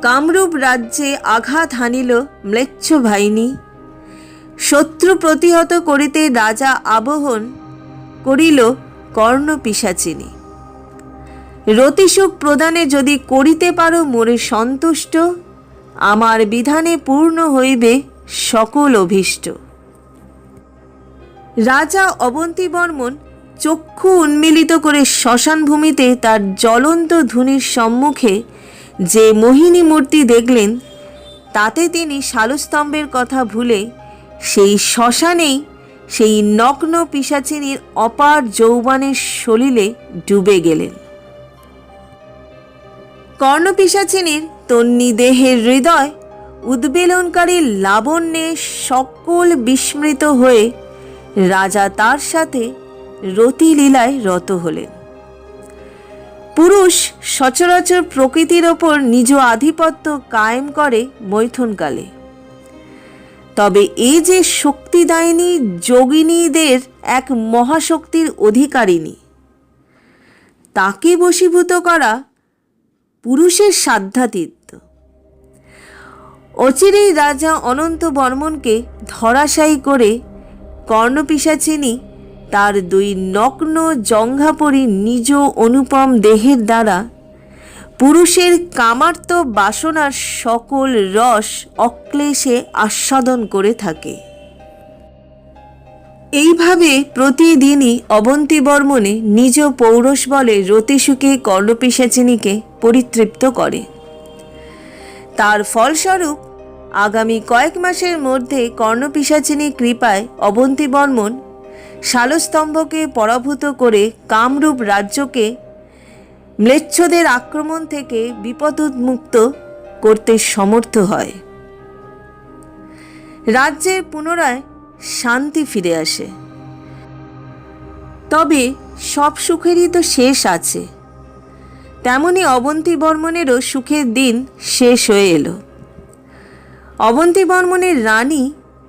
কামরূপ রাজ্যে আঘাত হানিল ম্লেচ্ছ বাহিনী, শত্রু প্রতিহত করিতে রাজা আবাহন করিল কর্ণ পিশাচিনী। রতিসুখ প্রদানে যদি করিতে পারো মোরে সন্তুষ্ট, আমার বিধানে পূর্ণ হইবে সকল অভীষ্ট। রাজা অবন্তী বর্মন চক্ষু উন্মিলিত করে শ্মশান ভূমিতে তার জ্বলন্ত ধূনির সম্মুখে যে মোহিনী মূর্তি দেখলেন, তাতে তিনি শালস্তম্ভের কথা ভুলে সেই শ্মশানেই সেই নগ্ন পিশাচিনীর অপার যৌবনের সলিলে ডুবে গেলেন। কর্ণপিশাচিনীর তন্নি দেহের হৃদয় উদ্বেলনকারী লাবণ্যে সকল বিস্মৃত হয়ে রাজা তার সাথে রতিলীলায় রত হলেন। পুরুষ সচরাচর প্রকৃতির ওপর নিজ আধিপত্য কায়েম করে মৈথুনকালে। তবে এই যে শক্তিদায়িনী যোগিনীদের এক মহাশক্তির অধিকারিণী, তাকে বশীভূত করা পুরুষের সাধ্যাতীত। অচিরেই রাজা অনন্ত বর্মনকে ধরাশায়ী করে কর্ণপিশাচিনী তার দুই নগ্ন জঙ্ঘাপরি নিজ অনুপম দেহের দ্বারা পুরুষের কামার্ত বাসনার সকল রস অক্লেশে আস্বাদন করে থাকে। এইভাবে প্রতিদিনই অবন্তী বর্মনে নিজ পৌরষ বলে রতিসুখে কর্ণপিশাচিনীকে পরিতৃপ্ত করে। তার ফলস্বরূপ আগামী কয়েক মাসের মধ্যে কর্ণপিশাচিনী কৃপায় অবন্তী বর্মন শালস্তম্ভকে পরাভূত করে কামরূপ রাজ্যকে ম্লেচ্ছদের আক্রমণ থেকে বিপদমুক্ত করতে সমর্থ হয়। রাজ্যের পুনরায় শান্তি ফিরে আসে। তবে সব সুখেরই তো শেষ আছে, তেমনি অবন্তী বর্মনেরও সুখের দিন শেষ হয়ে এলো। অবন্তী বর্মনের রানী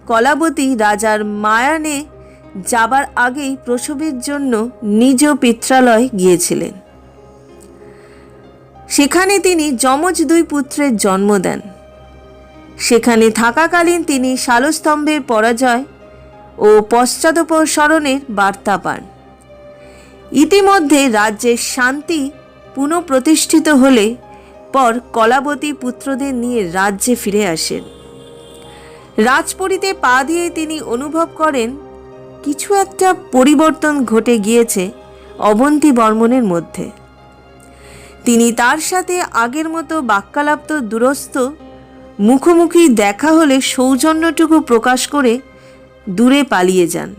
কলাবতী রাজার মায়ানে যাবার আগেই প্রসবের জন্য নিজ পিত্রালয় গিয়েছিলেন। সেখানে তিনি যমজ দুই পুত্রের জন্ম দেন। সেখানে থাকাকালীন তিনি শালস্তম্ভের পরাজয় ও পশ্চাদপসরণের বার্তা পান। ইতিমধ্যে রাজ্যের শান্তি পুনঃপ্রতিষ্ঠিত হলে পর কলাবতী পুত্রদের নিয়ে রাজ্যে ফিরে আসেন। রাজপুরীতে পা দিয়ে তিনি অনুভব করেন কিছু একটা পরিবর্তন ঘটে গিয়েছে অবন্তী বর্মনের মধ্যে। তিনি তার সাথে আগের মতো বাক্যালাপ তো দূরস্থ, মুখোমুখি দেখা হলে সৌজন্যটুকু প্রকাশ করে দূরে পালিয়ে যান।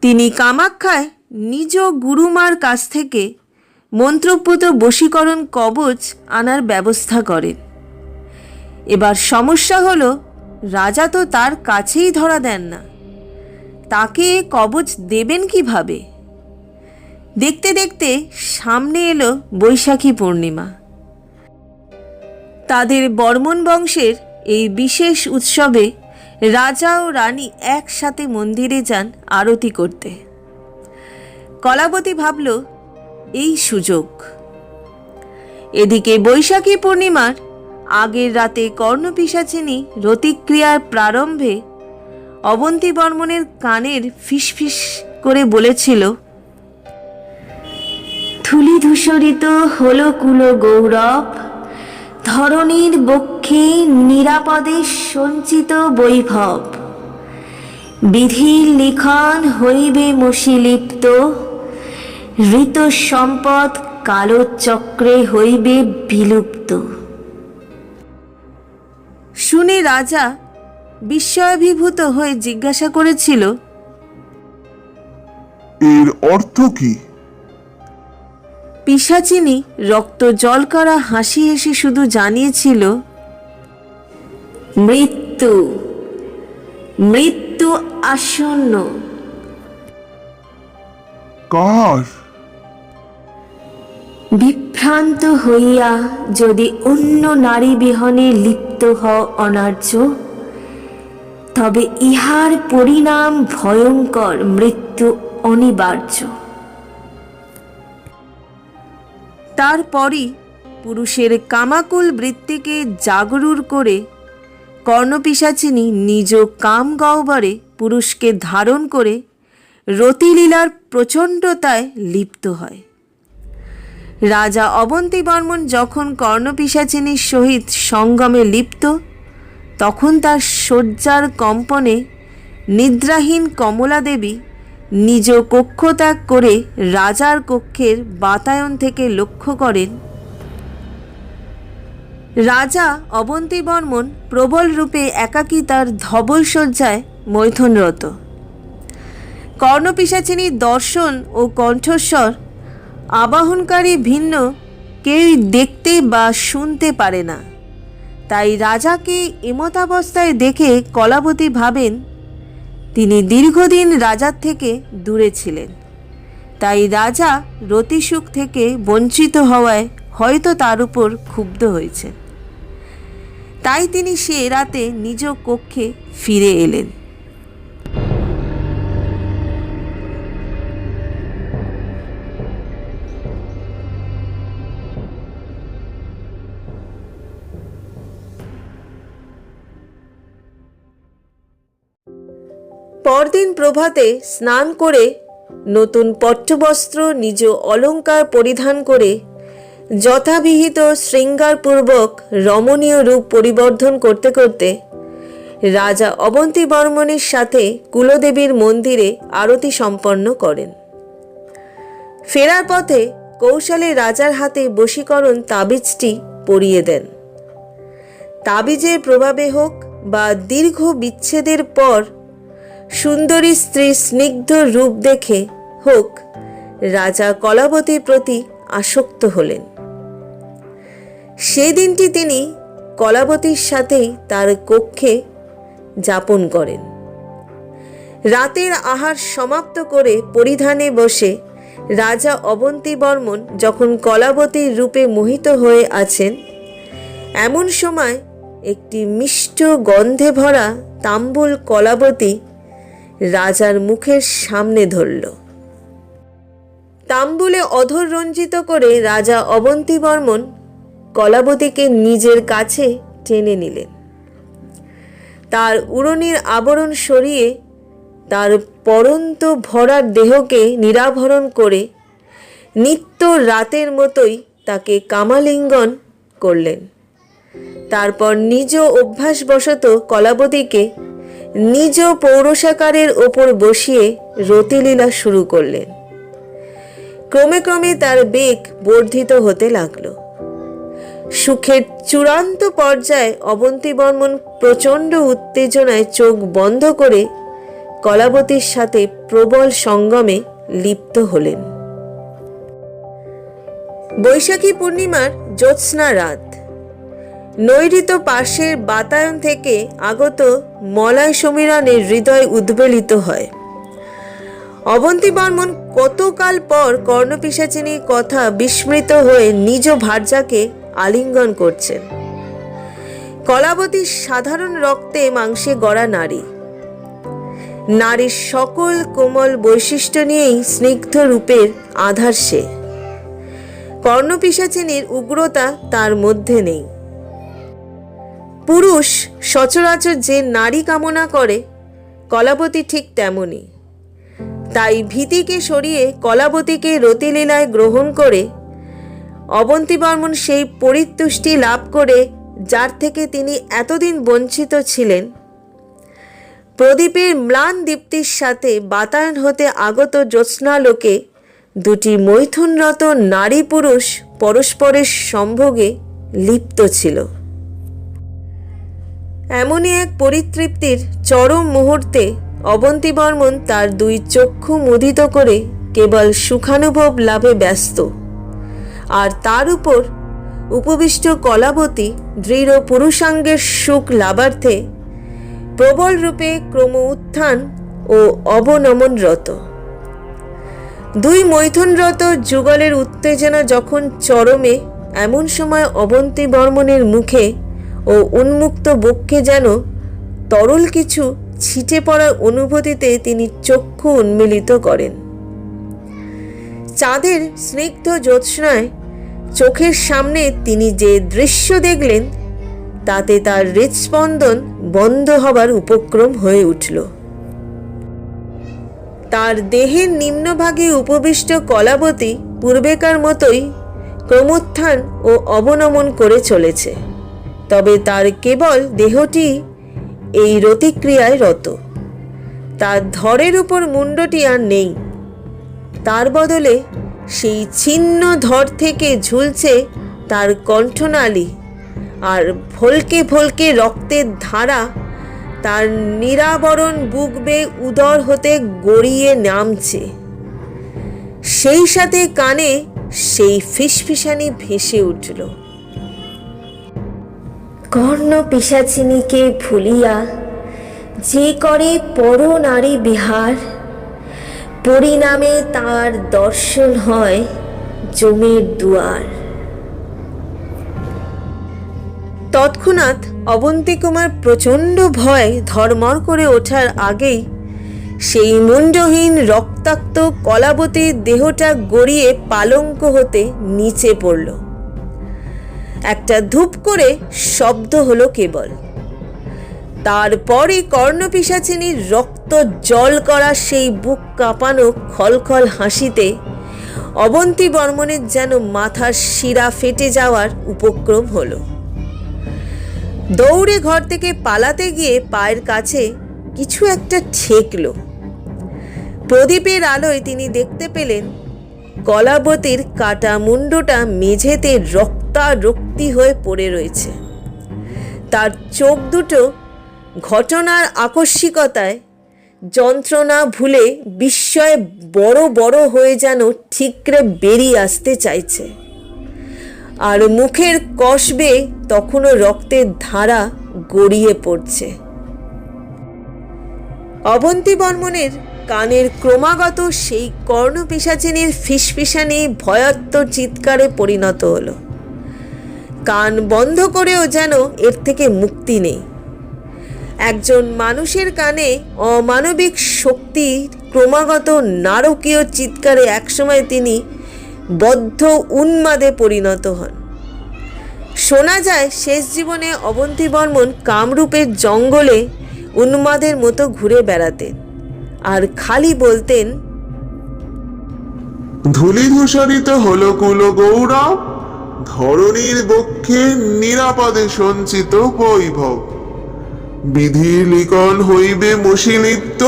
তিনি কামাখ্যায় নিজ গুরুমার কাছ থেকে মন্ত্রপুত বশীকরণ কবচ আনার ব্যবস্থা করেন। এবার সমস্যা হলো, রাজা তো তার কাছেই ধরা দেন না, তাকে কবচ দেবেন কিভাবে? দেখতে দেখতে সামনে এলো বৈশাখী পূর্ণিমা। তাদের বর্মন বংশের এই বিশেষ উৎসবে রাজা ও রানী একসাথে মন্দিরে যান আরতি করতে। কলাবতী ভাবল এই সুযোগ। এদিকে বৈশাখী পূর্ণিমার আগের রাতে কর্ণপিশাচিনী রতিক্রিয়ার প্রারম্ভে অবন্তী বর্মনের কানের ফিসফিস করে বলেছিল, ধূলি ধূসরিত হল কুল গৌরব, ধরণীর বক্ষে নিরাপদে সঞ্চিত বৈভব, বিধির লিখন হইবে মশিলিপ্ত, ঋত সম্পদ কালচক্রে হইবে বিলুপ্ত। শুনে রাজা বিস্ময়াভিভূত হয়ে জিজ্ঞাসা করেছিল, এর অর্থ কি? পিশাচিনী রক্ত জল করা হাসি হেসে শুধু জানিয়েছিল, মৃত্যু, মৃত্যু আসন্ন। কার? বিভ্রান্ত হইয়া যদি অন্য নারী বিহনে লিপ্ত হও অনার্য, তবে ইহার পরিণাম ভয়ঙ্কর, মৃত্যু অনিবার্য। তারপরই পুরুষের কামাকুল বৃত্তিকে জাগরুর করে কর্ণপিশাচিনী নিজ কাম গহ্বরে পুরুষকে ধারণ করে রতিলীলার প্রচণ্ডতায় লিপ্ত হয়। রাজা অবন্তীবর্মন যখন কর্ণপিশাচিনীর সহিত সঙ্গমে লিপ্ত, তখন তার শয্যার কম্পনে নিদ্রাহীন কমলা দেবী নিজ কক্ষ ত্যাগ করে রাজার কক্ষের বাতায়ন থেকে লক্ষ্য করেন রাজা অবন্তীবর্মন প্রবল রূপে একাকী তার ধবল শয্যায় মৈথুনরত। কর্ণপিশাচিনীর দর্শন ও কণ্ঠস্বর আবাহনকারী ভিন্ন কেউই দেখতে বা শুনতে পারে না। তাই রাজাকে এমতাবস্থায় দেখে কলাবতী ভাবেন তিনি দীর্ঘদিন রাজার থেকে দূরে ছিলেন। তাই রাজা রতিসুখ থেকে বঞ্চিত হওয়ায় হয়তো তার উপর ক্ষুব্ধ হয়েছে। তাই তিনি সে রাতে নিজ কক্ষে ফিরে এলেন। পরদিন প্রভাতে স্নান করে নতুন পট্টবস্ত্র নিজ অলঙ্কার পরিধান করে যথাবিহিত শৃঙ্গারপূর্বক রমণীয় রূপ পরিবর্ধন করতে করতে রাজা অবন্তীবর্মনের সাথে কুলদেবীর মন্দিরে আরতি সম্পন্ন করেন। ফেরার পথে কৌশলে রাজার হাতে বশীকরণ তাবিজটি পরিয়ে দেন। তাবিজের প্রভাবে হোক বা দীর্ঘ বিচ্ছেদের পর সুন্দরী স্ত্রীর স্নিগ্ধ রূপ দেখে হোক, রাজা কলাবতীর প্রতি আসক্ত হলেন। সেদিনটি তিনি কলাবতীর সাথেই তার কক্ষে যাপন করেন। রাতের আহার সমাপ্ত করে পরিধানে বসে রাজা অবন্তীবর্মন যখন কলাবতীর রূপে মোহিত হয়ে আছেন, এমন সময় একটি মিষ্ট গন্ধে ভরা তাম্বুল কলাবতী রাজার মুখের সামনে ধরল। তাম্বুলে অধর রঞ্জিত করে রাজা অবন্তীবর্মন কলাবতীকে নিজের কাছে টেনে নিলেন। তার উড়নির আবরণ সরিয়ে তার পরন্ত ভরা দেহকে নিরাভরণ করে নিত্য রাতের মতোই তাকে কামালিঙ্গন করলেন। তারপর নিজ অভ্যাসবশত কলাবতীকে নিজ পৌরসাকারের ওপর বসিয়ে রতিলীলা শুরু করলেন। ক্রমে ক্রমে তার বেগ বর্ধিত হতে লাগল। সুখের চূড়ান্ত পর্যায়ে অবন্তীবর্মন প্রচণ্ড উত্তেজনায় চোখ বন্ধ করে কলাবতীর সাথে প্রবল সঙ্গমে লিপ্ত হলেন। বৈশাখী পূর্ণিমার জ্যোৎস্না রাত। নৈঋত পার্শ্বের বাতায়ন থেকে আগত মলয় সমীরণে হৃদয় উদ্বেলিত হয়। অবন্তীবর্মন কতকাল পর কর্ণপিশাচিনীর কথা বিস্মৃত হয়ে নিজ ভার্যাকে আলিঙ্গন করছেন। কলাবতী সাধারণ রক্তে মাংসে গড়া নারী। নারীর সকল কোমল বৈশিষ্ট্য নিয়েই স্নিগ্ধ রূপের আধার সে। কর্ণপিশাচিনীর উগ্রতা তার মধ্যে নেই। পুরুষ সচরাচর যে নারী কামনা করে, কলাবতী ঠিক তেমনই। তাই ভীতিকে সরিয়ে কলাবতীকে রতিলীলায় গ্রহণ করে অবন্তীবর্মন সেই পরিতুষ্টি লাভ করে যার থেকে তিনি এতদিন বঞ্চিত ছিলেন। প্রদীপের ম্লান দীপ্তির সাথে বাতায়ন হতে আগত জ্যোৎস্নালোকে দুটি মৈথুনরত নারী পুরুষ পরস্পরের সম্ভোগে লিপ্ত ছিল। এমনই এক পরিতৃপ্তির চরম মুহূর্তে অবন্তী বর্মন তার দুই চক্ষু মুদিত করে কেবল সুখানুভব লাভে ব্যস্ত, আর তার উপর উপবিষ্ট কলাবতী দৃঢ় পুরুষাঙ্গের সুখ লাভার্থে প্রবল রূপে ক্রম উত্থান ও অবনমনরত। দুই মৈথুনরত যুগলের উত্তেজনা যখন চরমে, এমন সময় অবন্তী বর্মনের মুখে ও উন্মুক্ত বক্ষে যেন তরল কিছু ছিটে পড়ার অনুভূতিতে তিনি চক্ষু উন্মিলিত করেন। চাঁদের স্নিগ্ধ জ্যোৎস্নায় চোখের সামনে তিনি যে দৃশ্য দেখলেন, তাতে তার হৃৎস্পন্দন বন্ধ হবার উপক্রম হয়ে উঠল। তার দেহের নিম্নভাগে উপবিষ্ট কলাবতী পূর্বেকার মতোই ক্রমোত্থান ও অবনমন করে চলেছে, তবে তার কেবল দেহটি এই রতিক্রিয়ায় রত। তার ধরের উপর মুণ্ডটি আর নেই, তার বদলে সেই ছিন্ন ধর থেকে ঝুলছে তার কণ্ঠনালী, আর ভলকে ভলকে রক্তের ধারা তার নিরাবরণ বুক বেয়ে উদর হতে গড়িয়ে নামছে। সেই সাথে কানে সেই ফিসফিসানি ভেসে উঠল, কর্ণ পিশাচিনীকে ভুলিয়া যে করে পর নারী বিহার, পরিণামে তার দর্শন হয় জমের দুয়ার। তৎক্ষণাৎ অবন্তী কুমার প্রচণ্ড ভয় ধর্মর করে ওঠার আগেই সেই মুণ্ডহীন রক্তাক্ত কলাবতীর দেহটা গড়িয়ে পালঙ্ক হতে নিচে পড়ল। একটা ধূপ করে শব্দ হলো কেবল। তারপরই কর্ণপিশাচিনীর রক্ত জল করা সেই বুক কাঁপানো খলখল হাসিতে অবন্তী বর্মনের যেন মাথার শিরা ফেটে যাওয়ার উপক্রম হলো। দৌড়ে ঘর থেকে পালাতে গিয়ে পায়ের কাছে কিছু একটা ঠেকল। প্রদীপের আলোয় তিনি দেখতে পেলেন কলাবতীর কাটা মুণ্ডটা মেঝেতে রক্তারক্তি হয়ে পড়ে রয়েছে। তার চোখ দুটো ঘটনার আকস্মিকতায় যন্ত্রণা ভুলে বিস্ময়ে বড় বড় হয়ে যেন ঠিকরে বেরিয়ে আসতে চাইছে, আর মুখের কষ বেয়ে তখনও রক্তের ধারা গড়িয়ে পড়ছে। অবন্তী বর্মনের কানের ক্রমাগত সেই কর্ণপিশাচিনীর ফিসফিসানি ভয়াত্ম চিৎকারে পরিণত হলো। কান বন্ধ করেও যেন এর থেকে মুক্তি নেই। একজন মানুষের কানে অমানবিক শক্তির ক্রমাগত নারকীয় চিৎকারে একসময় তিনি বদ্ধ উন্মাদে পরিণত হন। শোনা যায় শেষ জীবনে অবন্তী বর্মন কামরূপের জঙ্গলে উন্মাদের মতো ঘুরে বেড়াতেন, আর খালি বলতেন, ধূলিধূসরিত হলো কুল গৌরব, ধরণীর বক্ষে নিরাপদে সঞ্চিত বৈভব। বিধির লিখন হইবে মশীলিপ্ত,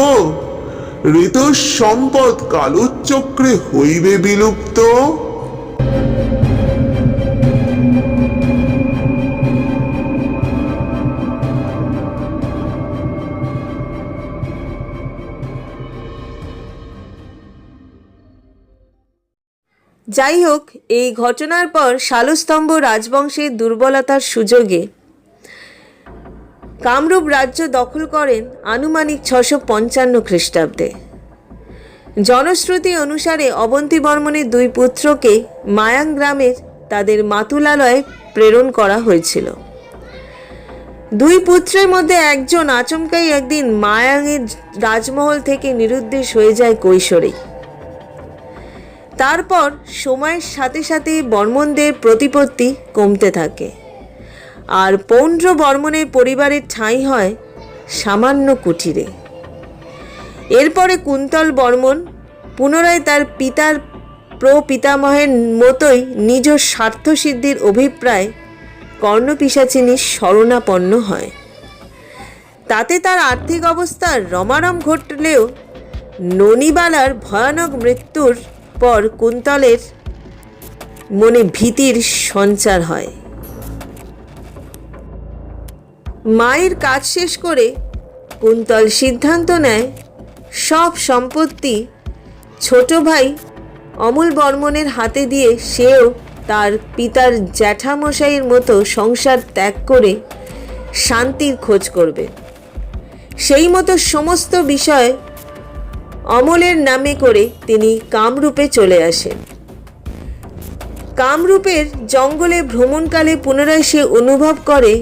ঋত সম্পদ কালোচক্রে হইবে বিলুপ্ত। যাই হোক, এই ঘটনার পর শালস্তম্ভ রাজবংশের দুর্বলতার সুযোগে কামরূপ রাজ্য দখল করেন আনুমানিক 655 খ্রিস্টাব্দে। জনশ্রুতি অনুসারে অবন্তী বর্মনের দুই পুত্রকে মায়াং গ্রামের তাদের মাতুলালয়ে প্রেরণ করা হয়েছিল। দুই পুত্রের মধ্যে একজন আচমকাই একদিন মায়াংয়ের রাজমহল থেকে নিরুদ্দেশ হয়ে যায় কৈশোরেই। তারপর সময়ের সাথে সাথে বর্মনদের প্রতিপত্তি কমতে থাকে, আর পৌণ্ড্র বর্মনের পরিবারের ঠাঁই হয় সামান্য কুটিরে। এরপরে কুন্তল বর্মন পুনরায় তার পিতার প্রপিতামহের মতোই নিজ স্বার্থসিদ্ধির অভিপ্রায় কর্ণপিশাচিনীর শরণাপন্ন হয়। তাতে তার আর্থিক অবস্থার রমারম ঘটলেও ননিবালার ভয়ানক মৃত্যুর পর কুন্তলের মনে ভীতির সঞ্চার হয়। মায়ের কাজ শেষ করে কুন্তল সিদ্ধান্ত নেয় সব সম্পত্তি ছোট ভাই অমল বর্মনের হাতে দিয়ে সেও তার পিতার জ্যাঠামশাইয়ের মতো সংসার ত্যাগ করে শান্তির খোঁজ করবে। সেই মতো সমস্ত বিষয় অমলের নামে করে তিনি কামরূপে চলে আসেন। কামরূপের জঙ্গলে ভ্রমণকালে পুনরায় সে অনুভব করে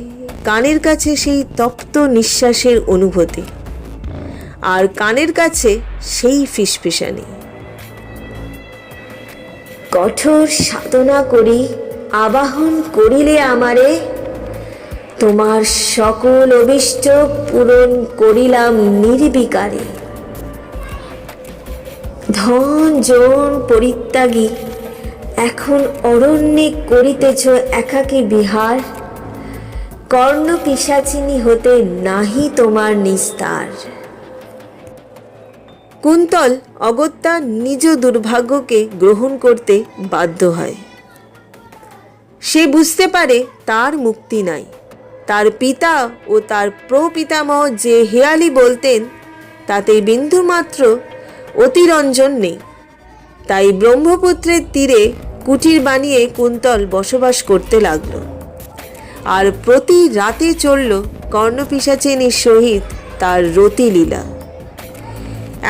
কানের কাছে সেই তপ্ত নিঃশ্বাসের অনুভূতি, আর কানের কাছে সেই ফিসফিসানি। কঠোর সাধনা করি আবাহন করিলে আমারে, তোমার সকল অভিষ্ট পূরণ করিলাম নির্বিকারে। ধন জন পরিত্যাগী এখন অরণ্যে করিতেছ একাকী বিহার, কর্ণ পিশাচিনী হতে নাহি তোমার নিস্তার। কুন্তল অগত্যা নিজ দুর্ভাগ্যকে গ্রহণ করতে বাধ্য হয়। সে বুঝতে পারে তার মুক্তি নাই। তার পিতা ও তার প্রপিতামহ যে হেয়ালি বলতেন তাতে বিন্দুমাত্র অতিরঞ্জন নেই। তাই ব্রহ্মপুত্রের তীরে কুটির বানিয়ে কুন্তল বসবাস করতে লাগল, আর প্রতি রাতে চলল কর্ণপিশাচিনীর সহিত তার রতিলীলা।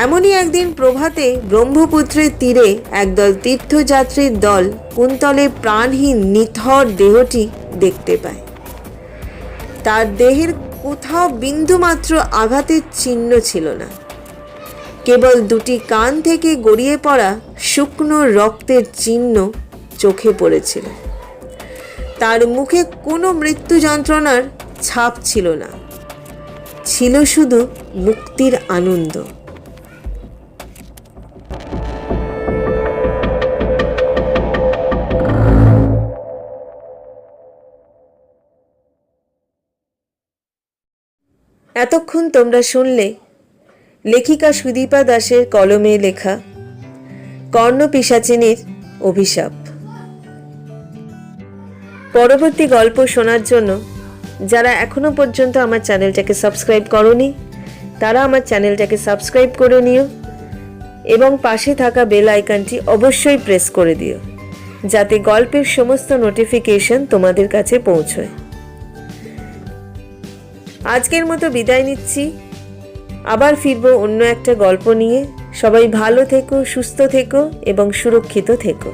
এমনই একদিন প্রভাতে ব্রহ্মপুত্রের তীরে একদল তীর্থযাত্রীর দল কুন্তলের প্রাণহীন নিথর দেহটি দেখতে পায়। তার দেহের কোথাও বিন্দুমাত্র আঘাতের চিহ্ন ছিল না, কেবল দুটি কান থেকে গড়িয়ে পড়া শুকনো রক্তের চিহ্ন চোখে পড়েছিল। তার মুখে কোনো মৃত্যু যন্ত্রণার ছাপ ছিল না, ছিল শুধু মুক্তির আনন্দ। এতক্ষণ তোমরা শুনলে লেখিকা সুদীপা দাসের কলমে লেখা কর্ণপিশাচিনীর অভিশাপ। পরবর্তী গল্প শোনার জন্য যারা এখনো পর্যন্ত আমার চ্যানেলটাকে সাবস্ক্রাইব করোনি তারা আমার চ্যানেলটাকে সাবস্ক্রাইব করে নিও এবং পাশে থাকা বেল আইকনটি অবশ্যই প্রেস করে দিও, যাতে গল্পের সমস্ত নোটিফিকেশন তোমাদের কাছে পৌঁছয়। আজকের মতো বিদায় নিচ্ছি, আবার ফিরবো অন্য একটা গল্প নিয়ে। সবাই ভালো থেকো, সুস্থ থেকো এবং সুরক্ষিত থেকো।